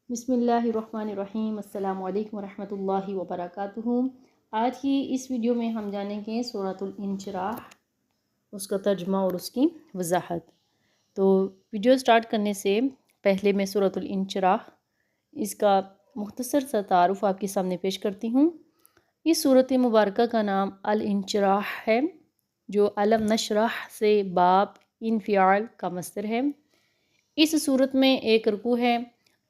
بسم اللہ الرحمن الرحیم۔ السلام علیکم ورحمۃ اللہ وبرکاتہ۔ آج کی اس ویڈیو میں ہم جانیں گے سورۃ الانشراح، اس کا ترجمہ اور اس کی وضاحت۔ تو ویڈیو سٹارٹ کرنے سے پہلے میں سورۃ الانشراح اس کا مختصر سا تعارف آپ کے سامنے پیش کرتی ہوں۔ اس سورۃ مبارکہ کا نام الانشراح ہے، جو علم نشرح سے باب انفعال کا مصدر ہے۔ اس سورت میں ایک رکوع ہے،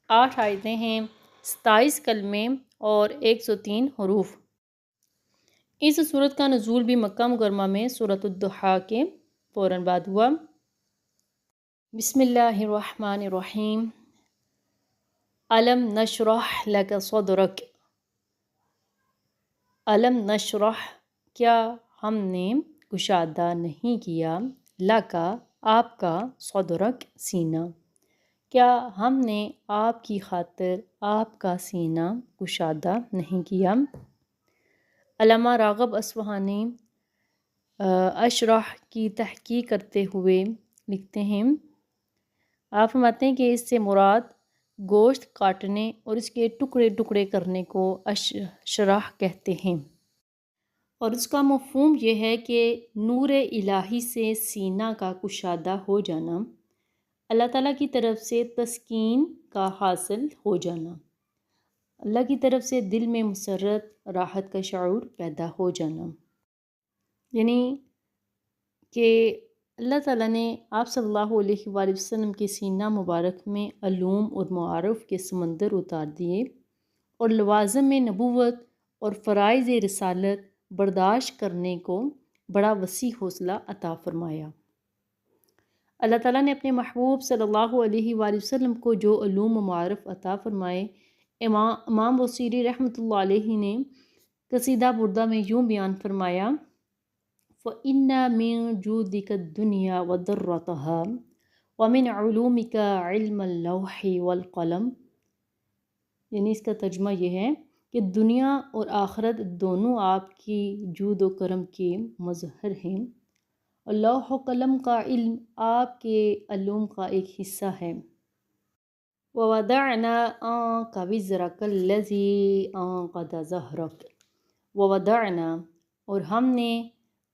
8 آیتیں ہیں، 27 کلمے اور 103 حروف۔ اس سورت کا نزول بھی مکہ مکرمہ میں سورۃ الضحیٰ کے فوراً بعد ہوا۔ بسم اللہ الرحمن الرحیم۔ علم نشرح لک صدرک۔ علم نشرح، کیا ہم نے کشادہ نہیں کیا، لکا آپ کا، صدرک سینہ، کیا ہم نے آپ کی خاطر آپ کا سینہ کشادہ نہیں کیا۔ علامہ راغب اصفہانی اشرح کی تحقیق کرتے ہوئے لکھتے ہیں، آپ فرماتے ہیں کہ اس سے مراد گوشت کاٹنے اور اس کے ٹکڑے ٹکڑے کرنے کو شرح کہتے ہیں، اور اس کا مفہوم یہ ہے کہ نور الہی سے سینہ کا کشادہ ہو جانا، اللہ تعالیٰ کی طرف سے تسکین کا حاصل ہو جانا، اللہ کی طرف سے دل میں مسرت راحت کا شعور پیدا ہو جانا، یعنی کہ اللہ تعالیٰ نے آپ صلی اللہ علیہ وآلہ وسلم کے سینہ مبارک میں علوم اور معارف کے سمندر اتار دیے اور لوازم نبوت اور فرائض رسالت برداشت کرنے کو بڑا وسیع حوصلہ عطا فرمایا۔ اللہ تعالیٰ نے اپنے محبوب صلی اللہ علیہ وآلہ وسلم کو جو علوم و معارف عطا فرمائے، امام بصیری رحمۃ اللہ علیہ نے قصیدہ بردہ میں یوں بیان فرمایا، فَإِنَّ مِن جُودِكَ الدُّنْيَا وَضَرَّتَهَا وَمِنْ عُلُومِكَ عِلْمَ اللَّوْحِ وَالْقَلَمِ، یعنی اس کا ترجمہ یہ ہے کہ دنیا اور آخرت دونوں آپ کی جود و کرم کے مظہر ہیں، اور لوح و قلم کا علم آپ کے علوم کا ایک حصہ ہے۔ وَوَضَعْنَا عَنْكَ وِزْرَكَ الَّذِي أَنقَضَ ظَهْرَكَ۔ وَوَضَعْنَا، اور ہم نے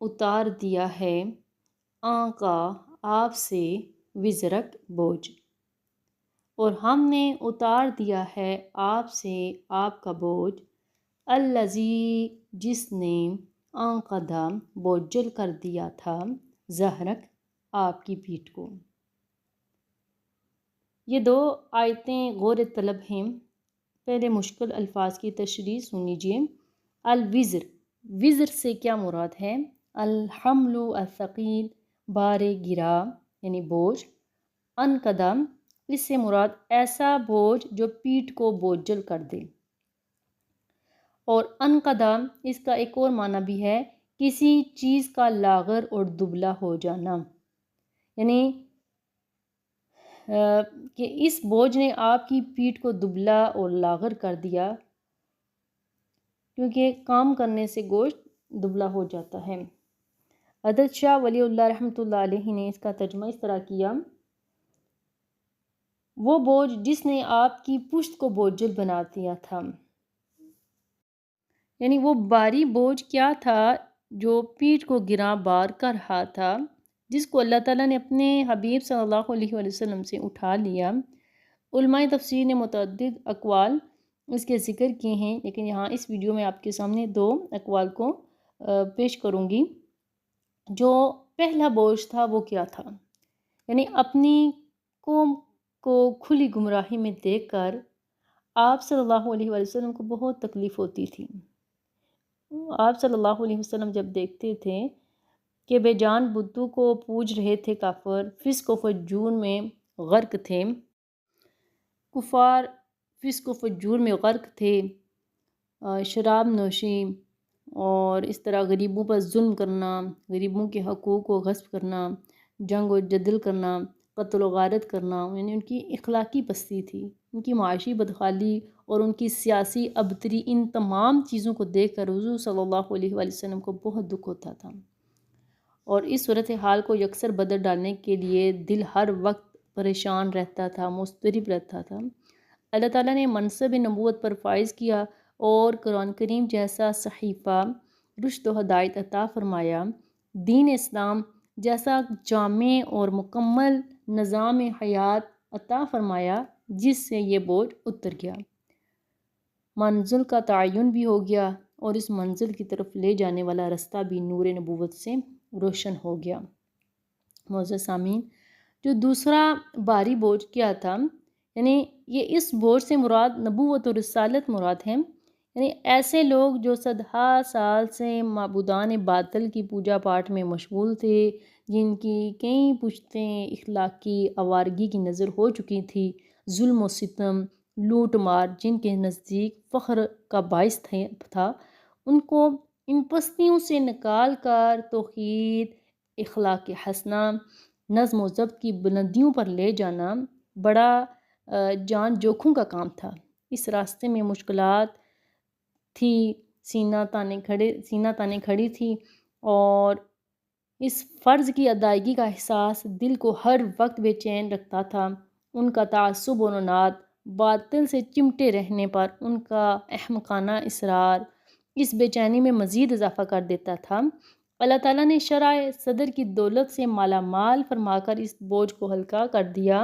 اتار دیا ہے، عَنْكَ آپ سے، وزرک بوجھ، اور ہم نے اتار دیا ہے آپ سے آپ کا بوجھ، الذی جس نے، انقضا بوجھل کر دیا تھا، ظہرک آپ کی پیٹھ کو۔ یہ 2 آیتیں غور طلب ہیں۔ پہلے مشکل الفاظ کی تشریح سن لیجیے۔ الوزر، وزر سے کیا مراد ہے؟ الحمل الثقیل، بار گرا یعنی بوجھ۔ انقضا، اس سے مراد ایسا بوجھ جو پیٹھ کو بوجھل کر دے، اور انقضا اس کا ایک اور معنی بھی ہے، کسی چیز کا لاغر اور دبلا ہو جانا، یعنی کہ اس بوجھ نے آپ کی پیٹھ کو دبلا اور لاغر کر دیا، کیونکہ کام کرنے سے گوشت دبلا ہو جاتا ہے۔ حضرت شاہ ولی اللہ رحمۃ اللہ علیہ نے اس کا ترجمہ اس طرح کیا، وہ بوجھ جس نے آپ کی پشت کو بوجھل بنا دیا تھا، یعنی وہ باری بوجھ کیا تھا جو پیٹھ کو گراں بار کر رہا تھا، جس کو اللہ تعالیٰ نے اپنے حبیب صلی اللہ علیہ وآلہ وسلم سے اٹھا لیا۔ علماء تفسیر نے متعدد اقوال اس کے ذکر کیے ہیں، لیکن یہاں اس ویڈیو میں آپ کے سامنے 2 اقوال کو پیش کروں گی۔ جو پہلا بوجھ تھا وہ کیا تھا؟ یعنی اپنی قوم کو کھلی گمراہی میں دیکھ کر آپ صلی اللہ علیہ وآلہ وسلم کو بہت تکلیف ہوتی تھی۔ آپ صلی اللہ علیہ وسلم جب دیکھتے تھے کہ بے جان بتوں کو پوج رہے تھے کافر، فسق و فجور میں غرق تھے، کفار فسق و فجور میں غرق تھے، شراب نوشی اور اس طرح غریبوں پر ظلم کرنا، غریبوں کے حقوق کو غصب کرنا، جنگ و جدل کرنا، قتل و غارت کرنا، یعنی ان کی اخلاقی پستی تھی، ان کی معاشی بدحالی اور ان کی سیاسی ابتری، ان تمام چیزوں کو دیکھ کر حضور صلی اللہ علیہ وآلہ وسلم کو بہت دکھ ہوتا تھا، اور اس صورتحال کو یکسر بدل ڈالنے کے لیے دل ہر وقت پریشان رہتا تھا، مضطرب رہتا تھا۔ اللہ تعالیٰ نے منصب نبوت پر فائز کیا اور قرآن کریم جیسا صحیفہ رشد و ہدایت عطا فرمایا، دین اسلام جیسا جامع اور مکمل نظام حیات عطا فرمایا جس سے یہ بوجھ اتر گیا، منزل کا تعین بھی ہو گیا اور اس منزل کی طرف لے جانے والا رستہ بھی نور نبوت سے روشن ہو گیا۔ معزز سامعین، جو دوسرا بھاری بوجھ کیا تھا، یعنی یہ اس بوجھ سے مراد نبوت اور رسالت مراد ہے، یعنی ایسے لوگ جو صدہا سال سے معبودان باطل کی پوجا پاٹ میں مشغول تھے، جن کی کئی پشتیں اخلاقی آوارگی کی نظر ہو چکی تھی، ظلم و ستم، لوٹ مار جن کے نزدیک فخر کا باعث تھا، ان کو ان پستیوں سے نکال کر توحید، اخلاق حسنہ، نظم و ضبط کی بلندیوں پر لے جانا بڑا جان جوکھوں کا کام تھا۔ اس راستے میں مشکلات تھی، سینہ تانے کھڑی تھی، اور اس فرض کی ادائیگی کا احساس دل کو ہر وقت بے چین رکھتا تھا۔ ان کا تعصب و عناد، باطل سے چمٹے رہنے پر ان کا احمقانہ اصرار اس بے چینی میں مزید اضافہ کر دیتا تھا۔ اللہ تعالیٰ نے شرح صدر کی دولت سے مالا مال فرما کر اس بوجھ کو ہلکا کر دیا۔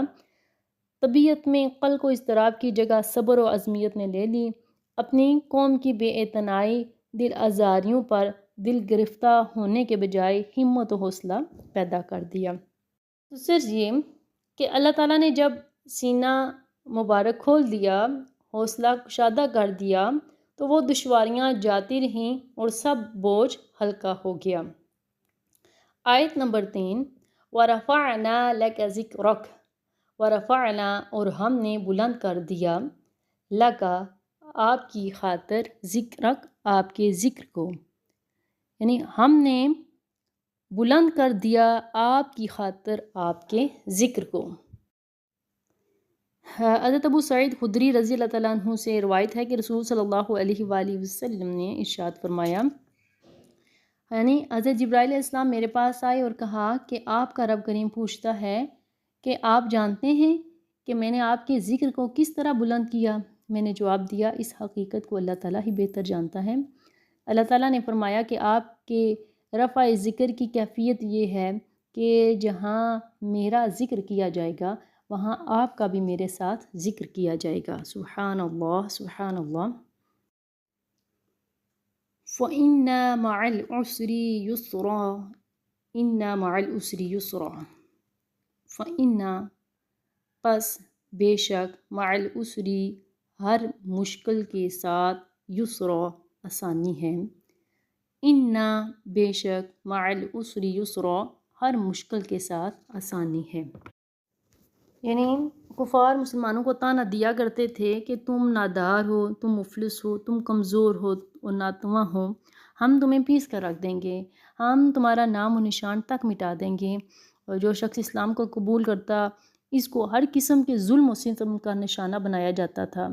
طبیعت میں قلق و اضطراب کی جگہ صبر و عزمیت نے لے لی۔ اپنی قوم کی بے اعتنائی، دل آزاریوں پر دل گرفتہ ہونے کے بجائے ہمت و حوصلہ پیدا کر دیا۔ تو صرف یہ کہ اللہ تعالیٰ نے جب سینہ مبارک کھول دیا، حوصلہ کشادہ کر دیا، تو وہ دشواریاں جاتی رہیں اور سب بوجھ ہلکا ہو گیا۔ آیت نمبر 3، وَرَفَعْنَا لَكَ ذِكْرَكَ، وَرَفَعْنَا اور ہم نے بلند کر دیا، لَكَ آپ کی خاطر، ذکرک آپ کے ذکر کو، یعنی ہم نے بلند کر دیا آپ کی خاطر آپ کے ذکر کو۔ حضرت ابو سعید خدری رضی اللہ تعالیٰ عنہ سے روایت ہے کہ رسول صلی اللہ علیہ وآلہ وسلم نے ارشاد فرمایا، یعنی حضرت جبرائیل علیہ السلام میرے پاس آئے اور کہا کہ آپ کا رب کریم پوچھتا ہے کہ آپ جانتے ہیں کہ میں نے آپ کے ذکر کو کس طرح بلند کیا؟ میں نے جواب دیا، اس حقیقت کو اللہ تعالیٰ ہی بہتر جانتا ہے۔ اللہ تعالیٰ نے فرمایا کہ آپ کے رفع ذکر کی کیفیت یہ ہے کہ جہاں میرا ذکر کیا جائے گا وہاں آپ کا بھی میرے ساتھ ذکر کیا جائے گا۔ سبحان اللہ، سبحان اللہ۔ فَإِنَّ مَعَ الْعُسْرِ يُسْرًا، إِنَّ مَعَ الْعُسْرِ يُسْرًا، فَإِنَّ پس بے شک، مع العسر ہر مشکل کے ساتھ، یسرا آسانی ہے، ان بے شک، مع العسر یسرا ہر مشکل کے ساتھ آسانی ہے۔ یعنی کفار مسلمانوں کو طعنہ دیا کرتے تھے کہ تم نادار ہو، تم مفلس ہو، تم کمزور ہو اور ناتواں ہو، ہم تمہیں پیس کر رکھ دیں گے، ہم تمہارا نام و نشان تک مٹا دیں گے۔ اور جو شخص اسلام کو قبول کرتا، اس کو ہر قسم کے ظلم و ستم کا نشانہ بنایا جاتا تھا۔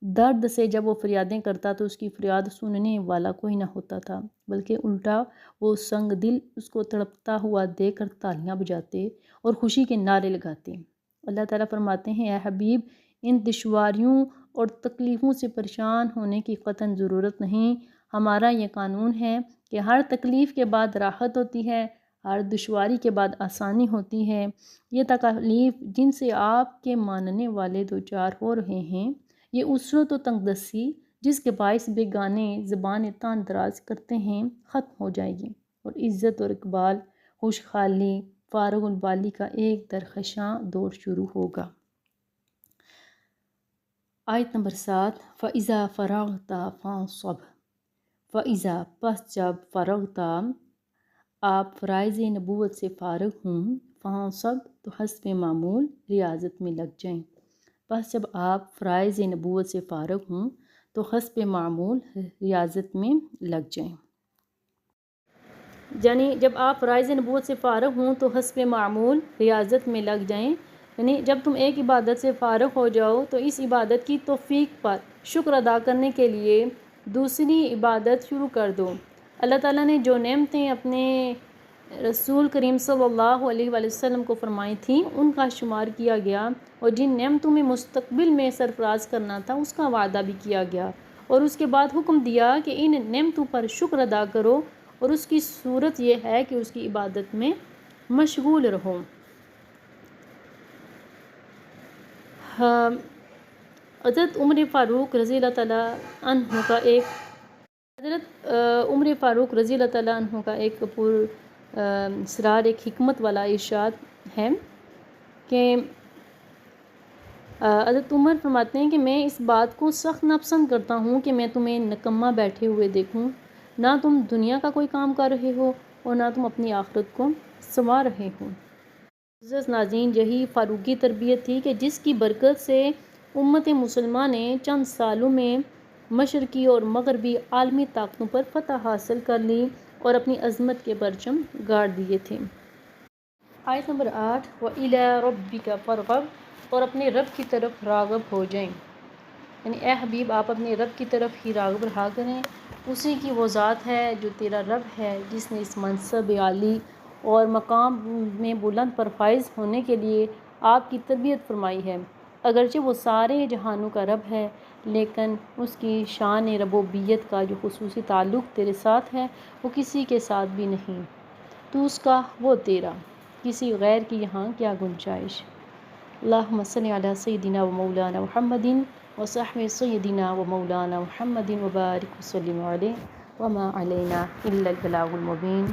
درد سے جب وہ فریادیں کرتا تو اس کی فریاد سننے والا کوئی نہ ہوتا تھا، بلکہ الٹا وہ سنگ دل اس کو تڑپتا ہوا دیکھ کر تالیاں بجاتے اور خوشی کے نعرے لگاتے۔ اللہ تعالیٰ فرماتے ہیں، اے حبیب، ان دشواریوں اور تکلیفوں سے پریشان ہونے کی قطعاً ضرورت نہیں۔ ہمارا یہ قانون ہے کہ ہر تکلیف کے بعد راحت ہوتی ہے، ہر دشواری کے بعد آسانی ہوتی ہے۔ یہ تکالیف جن سے آپ کے ماننے والے دوچار ہو رہے ہیں، یہ اسرت و تنگ دستی جس کے باعث بیگانے زبان تان دراز کرتے ہیں، ختم ہو جائے گی، اور عزت اور اقبال، خوشحالی، فارغ البالی کا ایک درخشاں دور شروع ہوگا۔ آیت نمبر 7، فَإِذَا فَرَغْتَ فَانصَبْ، فَإِذَا پس جب فرغتا آپ فرائض نبوت سے فارغ ہوں، فانصب تو حسب معمول ریاضت میں لگ جائیں۔ بس جب آپ فرائض نبوت سے فارغ ہوں تو حسب معمول ریاضت میں لگ جائیں، یعنی جب آپ فرائض نبوت سے فارغ ہوں تو حسب معمول ریاضت میں لگ جائیں، یعنی جب تم ایک عبادت سے فارغ ہو جاؤ تو اس عبادت کی توفیق پر شکر ادا کرنے کے لیے دوسری عبادت شروع کر دو۔ اللہ تعالیٰ نے جو نعمتیں اپنے رسول کریم صلی اللہ علیہ وآلہ وسلم کو فرمائی تھیں ان کا شمار کیا گیا، اور جن نعمتوں میں مستقبل میں سرفراز کرنا تھا اس کا وعدہ بھی کیا گیا، اور اس کے بعد حکم دیا کہ ان نعمتوں پر شکر ادا کرو، اور اس کی صورت یہ ہے کہ اس کی عبادت میں مشغول رہو۔ حضرت عمر فاروق رضی اللہ تعالیٰ عنہ کا ایک پر اسرار ایک حکمت والا ارشاد ہے کہ حضرت عمر فرماتے ہیں کہ میں اس بات کو سخت ناپسند کرتا ہوں کہ میں تمہیں نکمہ بیٹھے ہوئے دیکھوں، نہ تم دنیا کا کوئی کام کر رہے ہو اور نہ تم اپنی آخرت کو سنوار رہے ہو۔ عزیز ناظرین، یہی فاروقی تربیت تھی کہ جس کی برکت سے امت مسلمہ نے چند سالوں میں مشرقی اور مغربی عالمی طاقتوں پر فتح حاصل کر لی اور اپنی عظمت کے پرچم گاڑ دیے تھے۔ آیت نمبر 8، وَإِلَىٰ رَبِّكَ فَارْغَب، اور اپنے رب کی طرف راغب ہو جائیں، یعنی اے حبیب آپ اپنے رب کی طرف ہی راغب رہا کریں، اسی کی وہ ذات ہے جو تیرا رب ہے، جس نے اس منصب عالی اور مقام میں بلند پر فائز ہونے کے لیے آپ کی تربیت فرمائی ہے۔ اگرچہ وہ سارے جہانوں کا رب ہے، لیکن اس کی شان ربوبیت کا جو خصوصی تعلق تیرے ساتھ ہے وہ کسی کے ساتھ بھی نہیں، تو اس کا وہ تیرا، کسی غیر کی یہاں کیا گنجائش۔ اللہم صلی علی سیدنا و مولانا محمد وصحبہ سیدنا و مولانا محمد وبارک وسلم علیہ وما علینا الا البلاغ المبین۔